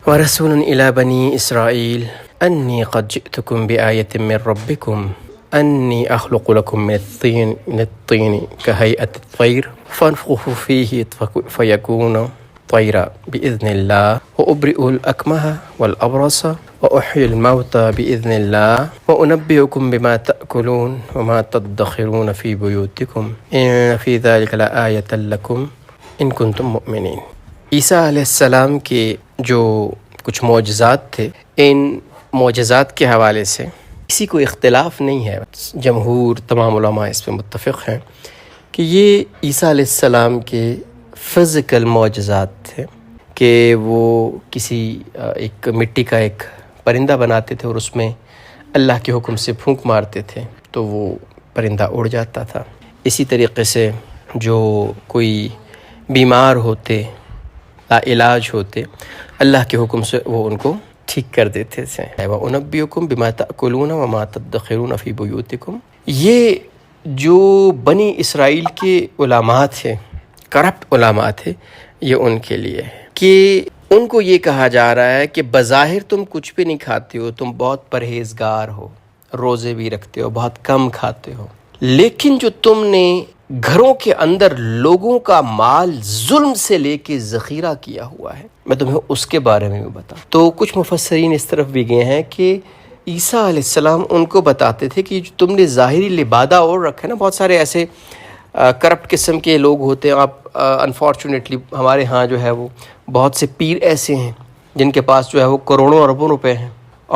ورسولا إلى بني إسرائيل أني قد جئتكم بآية من ربكم أني أخلق لكم من الطين كهيئة الطير فانفخوا فيه فيكون طيرا بإذن الله وأبرئ الأكمه والأبرص وأحيي الموتى بإذن الله وأنبئكم بما تأكلون وما تدخرون في بيوتكم إن في ذلك لآية لكم إن كنتم مؤمنين۔ عیسیٰ علیہ السلام کے جو کچھ معجزات تھے، ان معجزات کے حوالے سے کسی کو اختلاف نہیں ہے، جمہور تمام علماء اس پہ متفق ہیں کہ یہ عیسیٰ علیہ السلام کے فزیکل معجزات تھے کہ وہ کسی ایک مٹی کا ایک پرندہ بناتے تھے اور اس میں اللہ کے حکم سے پھونک مارتے تھے تو وہ پرندہ اڑ جاتا تھا۔ اسی طریقے سے جو کوئی بیمار ہوتے، لا علاج ہوتے، اللہ کے حکم سے وہ ان کو ٹھیک کر دیتے تھے۔ وَأُنَبِّئُكُم بِمَا تَأْكُلُونَ وَمَا تَدَّخِرُونَ فِي بُيُوتِكُم۔ یہ جو بنی اسرائیل کے علماء تھے، کرپٹ علماء تھے، یہ ان کے لیے ہے کہ ان کو یہ کہا جا رہا ہے کہ بظاہر تم کچھ بھی نہیں کھاتے ہو، تم بہت پرہیزگار ہو، روزے بھی رکھتے ہو، بہت کم کھاتے ہو، لیکن جو تم نے گھروں کے اندر لوگوں کا مال ظلم سے لے کے ذخیرہ کیا ہوا ہے، میں تمہیں اس کے بارے میں بھی بتاؤں۔ تو کچھ مفسرین اس طرف بھی گئے ہیں کہ عیسیٰ علیہ السلام ان کو بتاتے تھے کہ جو تم نے ظاہری لبادہ اور رکھا نا، بہت سارے ایسے کرپٹ قسم کے لوگ ہوتے ہیں۔ آپ انفارچونیٹلی ہمارے ہاں جو ہے وہ بہت سے پیر ایسے ہیں جن کے پاس جو ہے وہ کروڑوں اربوں روپے ہیں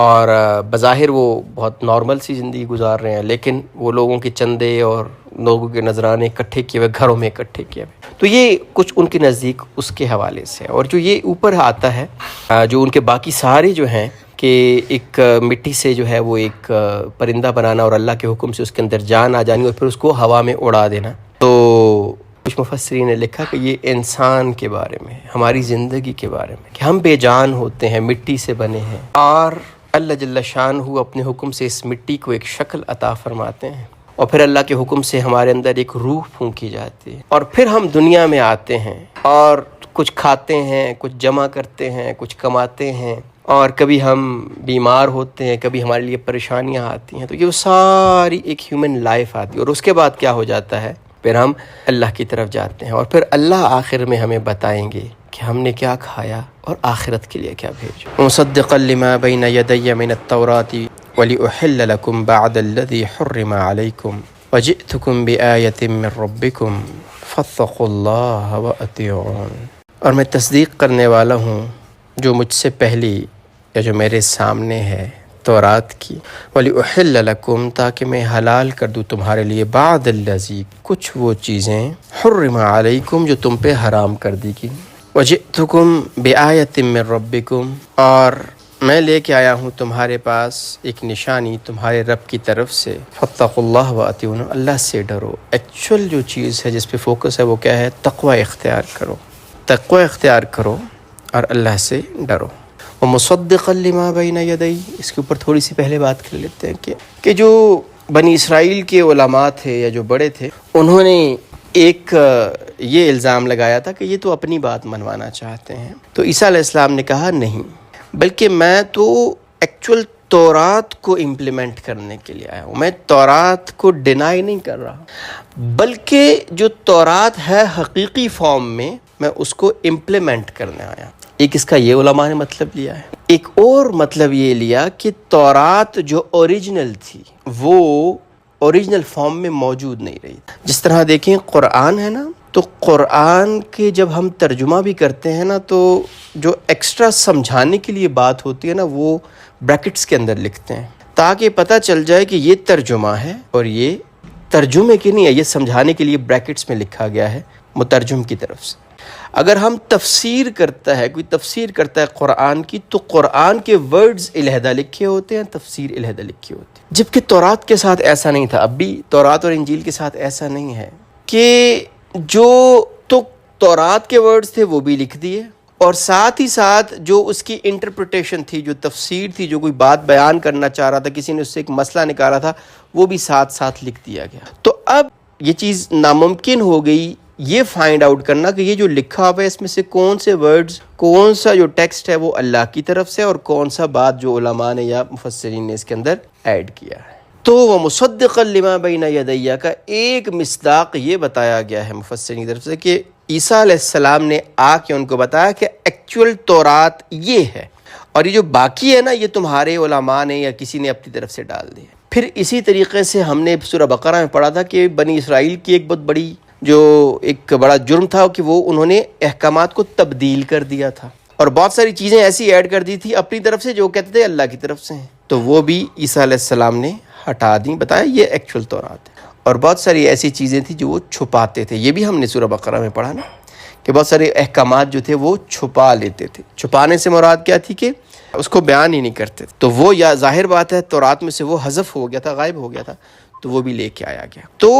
اور بظاہر وہ بہت نارمل سی زندگی گزار رہے ہیں، لیکن وہ لوگوں کے چندے اور لوگوں کے نذرانے اکٹھے کیے ہوئے، گھروں میں اکٹھے کیے ہوئے، تو یہ کچھ ان کے نزدیک اس کے حوالے سے۔ اور جو یہ اوپر آتا ہے، جو ان کے باقی سارے جو ہیں کہ ایک مٹی سے جو ہے وہ ایک پرندہ بنانا اور اللہ کے حکم سے اس کے اندر جان آ جانی اور پھر اس کو ہوا میں اڑا دینا، تو کچھ مفسرین نے لکھا کہ یہ انسان کے بارے میں، ہماری زندگی کے بارے میں، کہ ہم بے جان ہوتے ہیں، مٹی سے بنے ہیں، اور اللہ جل شانہ اپنے حکم سے اس مٹی کو ایک شکل عطا فرماتے ہیں اور پھر اللہ کے حکم سے ہمارے اندر ایک روح پھونکی جاتی ہے اور پھر ہم دنیا میں آتے ہیں اور کچھ کھاتے ہیں، کچھ جمع کرتے ہیں، کچھ کماتے ہیں، اور کبھی ہم بیمار ہوتے ہیں، کبھی ہمارے لیے پریشانیاں آتی ہیں، تو یہ ساری ایک ہیومن لائف آتی ہے اور اس کے بعد کیا ہو جاتا ہے، پھر ہم اللہ کی طرف جاتے ہیں اور پھر اللہ آخر میں ہمیں بتائیں گے کہ ہم نے کیا کھایا اور آخرت کے لیے کیا بھیجا۔ مصدقا لما بین یدی من التوراۃ وَلِأُحِلَّ لَكُمْ بَعْدَ الَّذِي حُرِّمَ عَلَيْكُمْ وَجِئْتُكُمْ بِآيَةٍ مِّن رَّبِّكُمْ فَاتَّقُوا اللَّهَ وَأَطِیعُونِ۔ اور میں تصدیق کرنے والا ہوں جو مجھ سے پہلی یا جو میرے سامنے ہے تورات کی، وَلِأُحِلَّ لَكُمْ، تاکہ میں حلال کر دوں تمہارے لیے، بعد الذی، کچھ وہ چیزیں، حرم علیکم، جو تم پہ حرام کر دی گئی، وجئتکم بآیۃ من ربکم، اور میں لے کے آیا ہوں تمہارے پاس ایک نشانی تمہارے رب کی طرف سے، فاتقوا اللہ واطیعون، اللہ سے ڈرو۔ ایکچوئل جو چیز ہے جس پہ فوکس ہے وہ کیا ہے؟ تقوی اختیار کرو، تقوی اختیار کرو اور اللہ سے ڈرو۔ ومصدقا لما بین یدی، اس کے اوپر تھوڑی سی پہلے بات کر لیتے ہیں کہ جو بنی اسرائیل کے علماء تھے یا جو بڑے تھے، انہوں نے ایک یہ الزام لگایا تھا کہ یہ تو اپنی بات منوانا چاہتے ہیں، تو عیسیٰ علیہ السلام نے کہا نہیں، بلکہ میں تو ایکچوئل تورات کو امپلیمنٹ کرنے کے لیے آیا ہوں، میں تورات کو ڈینائی نہیں کر رہا، بلکہ جو تورات ہے حقیقی فارم میں اس کو امپلیمنٹ کرنے آیا۔ ایک اس کا یہ علماء نے مطلب لیا ہے، ایک اور مطلب یہ لیا کہ تورات جو اوریجنل تھی وہ اوریجنل فارم میں موجود نہیں رہی۔ جس طرح دیکھیں قرآن ہے نا، تو قرآن کے جب ہم ترجمہ بھی کرتے ہیں نا، تو جو ایکسٹرا سمجھانے کے لیے بات ہوتی ہے نا، وہ بریکٹس کے اندر لکھتے ہیں تاکہ پتہ چل جائے کہ یہ ترجمہ ہے اور یہ ترجمے کی نہیں ہے، یہ سمجھانے کے لیے بریکٹس میں لکھا گیا ہے مترجم کی طرف سے۔ اگر ہم تفسیر کرتا ہے، کوئی تفسیر کرتا ہے قرآن کی، تو قرآن کے ورڈز علیحدہ لکھے ہوتے ہیں، تفسیر علیحدہ لکھی ہوتی ہے، جبکہ تورات کے ساتھ ایسا نہیں تھا۔ اب بھی تورات اور انجیل کے ساتھ ایسا نہیں ہے کہ جو تو تورات کے ورڈز تھے وہ بھی لکھ دیے، اور ساتھ ہی ساتھ جو اس کی انٹرپریٹیشن تھی، جو تفسیر تھی، جو کوئی بات بیان کرنا چاہ رہا تھا، کسی نے اس سے ایک مسئلہ نکالا تھا، وہ بھی ساتھ ساتھ لکھ دیا گیا۔ تو اب یہ چیز ناممکن ہو گئی یہ فائنڈ آؤٹ کرنا کہ یہ جو لکھا ہوا ہے اس میں سے کون سے ورڈز، کون سا جو ٹیکسٹ ہے وہ اللہ کی طرف سے، اور کون سا بات جو علماء نے یا مفسرین نے اس کے اندر ایڈ کیا ہے۔ تو وہ مصدقا لما بین یدیہ کا ایک مصداق یہ بتایا گیا ہے مفسرین کی طرف سے کہ عیسیٰ علیہ السلام نے آ کے ان کو بتایا کہ ایکچوئل تورات یہ ہے، اور یہ جو باقی ہے نا یہ تمہارے علماء نے یا کسی نے اپنی طرف سے ڈال دیا۔ پھر اسی طریقے سے ہم نے سورہ بقرہ میں پڑھا تھا کہ بنی اسرائیل کی ایک بہت بڑی جو ایک بڑا جرم تھا کہ وہ انہوں نے احکامات کو تبدیل کر دیا تھا، اور بہت ساری چیزیں ایسی ایڈ کر دی تھی اپنی طرف سے جو کہتے تھے اللہ کی طرف سے ہیں، تو وہ بھی عیسیٰ علیہ السلام نے ہٹا دیں، بتایا یہ ایکچوئل تورات ہے۔ اور بہت ساری ایسی چیزیں تھیں جو وہ چھپاتے تھے، یہ بھی ہم نے سورہ بقرہ میں پڑھا نا کہ بہت سارے احکامات جو تھے وہ چھپا لیتے تھے۔ چھپانے سے مراد کیا تھی کہ اس کو بیان ہی نہیں کرتے، تو وہ یا ظاہر بات ہے تورات میں سے وہ حذف ہو گیا تھا، غائب ہو گیا تھا، تو وہ بھی لے کے آیا گیا۔ تو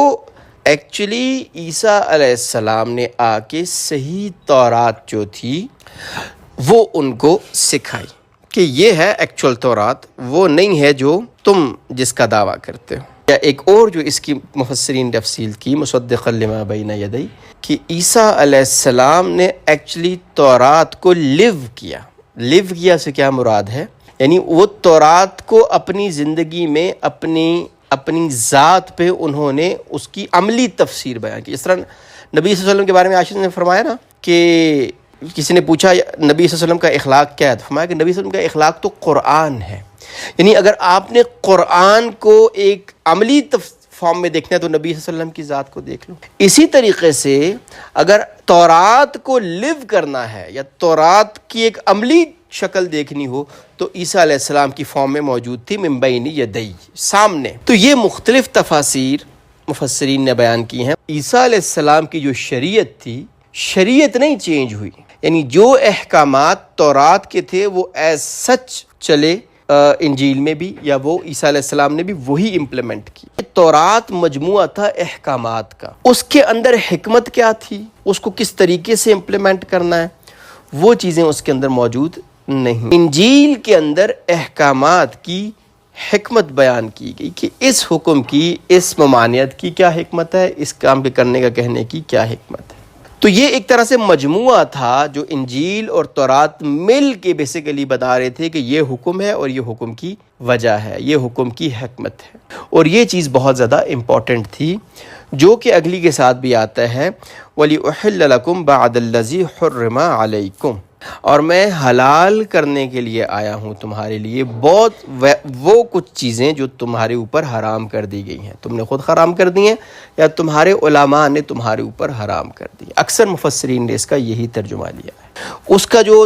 ایکچولی عیسیٰ علیہ السلام نے آ کے صحیح تورات جو تھی وہ ان کو سکھائی کہ یہ ہے ایکچوئل تورات، وہ نہیں ہے جو تم جس کا دعویٰ کرتے ہو۔ یا ایک اور جو اس کی مفسرین تفصیل کی مصدقا لما بین یدی کہ عیسیٰ علیہ السلام نے ایکچولی تورات کو لیو کیا سے کیا مراد ہے، یعنی وہ تورات کو اپنی زندگی میں اپنی ذات پہ انہوں نے اس کی عملی تفسیر بیان کی۔ اس طرح نبی صلی اللہ علیہ وسلم کے بارے میں عائشہ نے فرمایا نا کہ کسی نے پوچھا نبی صلی اللہ علیہ وسلم کا اخلاق کیا ہے، تو فرمایا کہ نبی صلی اللہ علیہ وسلم کا اخلاق تو قرآن ہے، یعنی اگر آپ نے قرآن کو ایک عملی فارم میں دیکھنا ہے تو نبی صلی اللہ علیہ وسلم کی ذات کو دیکھ لو۔ اسی طریقے سے اگر تورات کو لیو کرنا ہے یا تورات کی ایک عملی شکل دیکھنی ہو تو عیسیٰ علیہ السلام کی فارم میں موجود تھی، من بین یدی، سامنے۔ تو یہ مختلف تفاسیر مفسرین نے بیان کی ہیں۔ عیسیٰ علیہ السلام کی جو شریعت تھی، شریعت نہیں چینج ہوئی، یعنی جو احکامات تورات کے تھے وہ ایز سچ چلے انجیل میں بھی، یا وہ عیسیٰ علیہ السلام نے بھی وہی امپلیمنٹ کی۔ تورات مجموعہ تھا احکامات کا، اس کے اندر حکمت کیا تھی، اس کو کس طریقے سے امپلیمنٹ کرنا ہے، وہ چیزیں اس کے اندر موجود نہیں۔ انجیل کے اندر احکامات کی حکمت بیان کی گئی کہ اس حکم کی، اس ممانعت کی کیا حکمت ہے، اس کام کے کرنے کا کہنے کی کیا حکمت ہے۔ تو یہ ایک طرح سے مجموعہ تھا جو انجیل اور تورات مل کے بیسیکلی بتا رہے تھے کہ یہ حکم ہے اور یہ حکم کی وجہ ہے، یہ حکم کی حکمت ہے۔ اور یہ چیز بہت زیادہ امپورٹنٹ تھی جو کہ اگلی کے ساتھ بھی آتا ہے، وَلِأُحِلَّ لَكُمْ بَعْدَ الَّذِي حُرِّمَ عَلَيْكُمْ، اور میں حلال کرنے کے لیے آیا ہوں تمہارے لیے وہ کچھ چیزیں جو تمہارے اوپر حرام کر دی گئی ہیں، تم نے خود حرام کر دی ہیں یا تمہارے علماء نے تمہارے اوپر حرام کر دی۔ اکثر مفسرین نے اس کا یہی ترجمہ لیا ہے۔ اس کا جو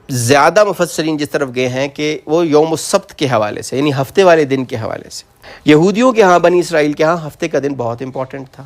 زیادہ مفسرین جس طرف گئے ہیں کہ وہ یوم السبت کے حوالے سے، یعنی ہفتے والے دن کے حوالے سے۔ یہودیوں کے ہاں، بنی اسرائیل کے ہاں ہفتے کا دن بہت امپورٹنٹ تھا،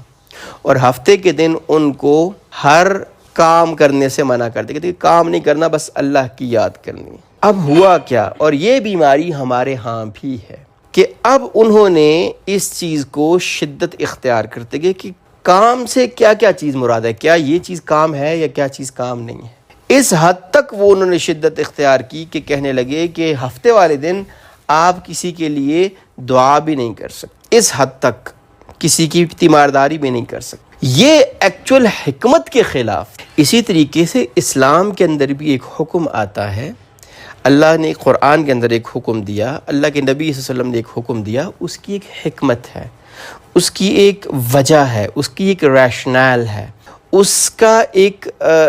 اور ہفتے کے دن ان کو ہر کام کرنے سے منع کر دے کہ کام نہیں کرنا، بس اللہ کی یاد کرنی ہے۔ اب ہوا کیا، اور یہ بیماری ہمارے ہاں بھی ہے کہ اب انہوں نے اس چیز کو شدت اختیار کرتے گئے کہ کام سے کیا کیا چیز مراد ہے، کیا یہ چیز کام ہے یا کیا چیز کام نہیں ہے۔ اس حد تک وہ انہوں نے شدت اختیار کی کہ کہنے لگے کہ ہفتے والے دن آپ کسی کے لیے دعا بھی نہیں کر سکتے، اس حد تک کسی کی تیمارداری بھی نہیں کر سکتے۔ یہ ایکچول حکمت کے خلاف۔ اسی طریقے سے اسلام کے اندر بھی ایک حکم آتا ہے، اللہ نے قرآن کے اندر ایک حکم دیا، اللہ کے نبی صلی اللہ علیہ وسلم نے ایک حکم دیا، اس کی ایک حکمت ہے، اس کی ایک وجہ ہے، اس کی ایک ریشنل ہے، اس کا ایک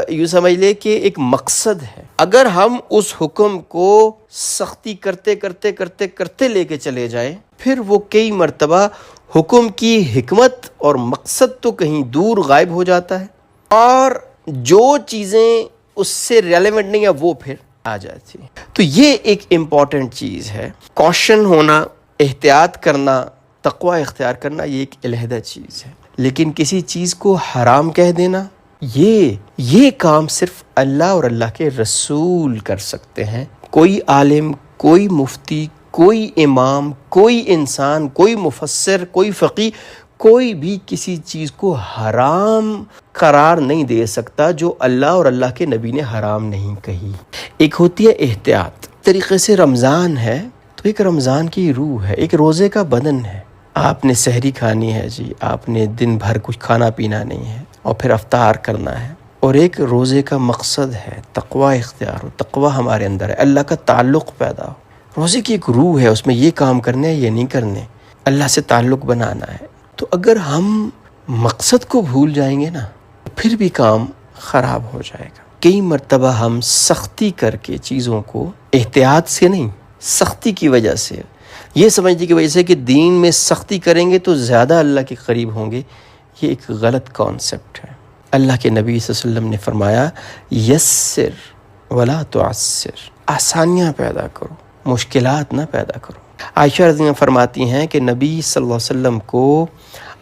یوں سمجھ لے کہ ایک مقصد ہے۔ اگر ہم اس حکم کو سختی کرتے کرتے کرتے کرتے لے کے چلے جائیں، پھر وہ کئی مرتبہ حکم کی حکمت اور مقصد تو کہیں دور غائب ہو جاتا ہے، اور جو چیزیں اس سے ریلیونٹ نہیں ہیں وہ پھر آ جاتی ہیں۔ تو یہ ایک امپورٹنٹ چیز ہے، کوشن ہونا، احتیاط کرنا، تقوی اختیار کرنا، یہ ایک علیحدہ چیز ہے۔ لیکن کسی چیز کو حرام کہہ دینا، یہ کام صرف اللہ اور اللہ کے رسول کر سکتے ہیں۔ کوئی عالم، کوئی مفتی، کوئی امام، کوئی انسان، کوئی مفسر، کوئی فقیہ، کوئی بھی کسی چیز کو حرام قرار نہیں دے سکتا جو اللہ اور اللہ کے نبی نے حرام نہیں کہی۔ ایک ہوتی ہے احتیاط، طریقے سے رمضان ہے تو ایک رمضان کی روح ہے، ایک روزے کا بدن ہے۔ آپ نے سحری کھانی ہے جی، آپ نے دن بھر کچھ کھانا پینا نہیں ہے، اور پھر افطار کرنا ہے، اور ایک روزے کا مقصد ہے تقوی اختیار ہو، تقوی ہمارے اندر ہے، اللہ کا تعلق پیدا ہو۔ روزے کی ایک روح ہے، اس میں یہ کام کرنے ہیں، یہ نہیں کرنے، اللہ سے تعلق بنانا ہے۔ تو اگر ہم مقصد کو بھول جائیں گے نا، پھر بھی کام خراب ہو جائے گا۔ کئی مرتبہ ہم سختی کر کے چیزوں کو، احتیاط سے نہیں، سختی کی وجہ سے، یہ سمجھنے کی وجہ سے کہ دین میں سختی کریں گے تو زیادہ اللہ کے قریب ہوں گے، یہ ایک غلط کانسیپٹ ہے۔ اللہ کے نبی صلی اللہ علیہ وسلم نے فرمایا یسر ولا تعسر، آسانیاں پیدا کرو، مشکلات نہ پیدا کرو۔ عائشہ رضی اللہ عنہا فرماتی ہیں کہ نبی صلی اللہ علیہ وسلم کو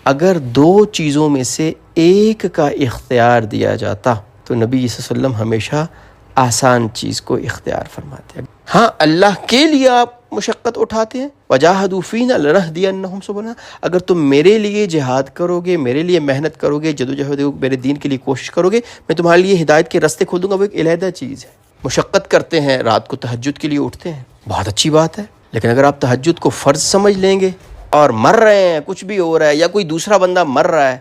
اگر دو چیزوں میں سے ایک کا اختیار دیا جاتا تو نبی صلی اللہ علیہ وسلم ہمیشہ آسان چیز کو اختیار فرماتے ہیں۔ ہاں، اللہ کے لیے آپ مشقت اٹھاتے ہیں، وجاہدوا فینا لنہدینہم سبلنا، اگر تم میرے لیے جہاد کرو گے، میرے لیے محنت کرو گے، جدوجہد میرے دین کے لیے کوشش کرو گے، میں تمہارے لیے ہدایت کے راستے کھول دوں گا۔ وہ ایک علیحدہ چیز ہے۔ مشقت کرتے ہیں، رات کو تہجد کے لیے اٹھتے ہیں، بہت اچھی بات ہے، لیکن اگر آپ تہجد کو فرض سمجھ لیں گے اور مر رہے ہیں، کچھ بھی ہو رہا ہے، یا کوئی دوسرا بندہ مر رہا ہے،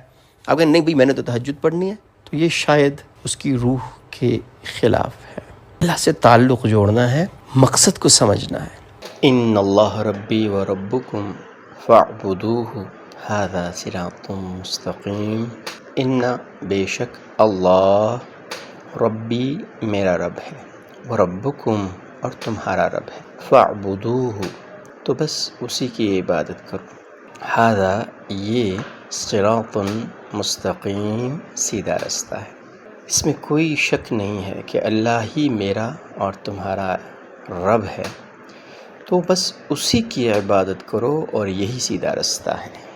آپ کہیں نہیں بھائی میں نے تو تہجد پڑھنی ہے، تو یہ شاید اس کی روح کے خلاف ہے۔ اللہ سے تعلق جوڑنا ہے، مقصد کو سمجھنا ہے۔ ان اللہ ربی و ربکم فاعبدوہ ھذا صراط مستقیم، ان بے شک اللہ ربی میرا رب ہے، و ربکم اور تمہارا رب ہے، فاعبدوہ تو بس اسی کی عبادت کرو، ھذا یہ صراط مستقیم سیدھا رستہ ہے۔ اس میں کوئی شک نہیں ہے کہ اللہ ہی میرا اور تمہارا رب ہے، تو بس اسی کی عبادت کرو اور یہی سیدھا رستہ ہے۔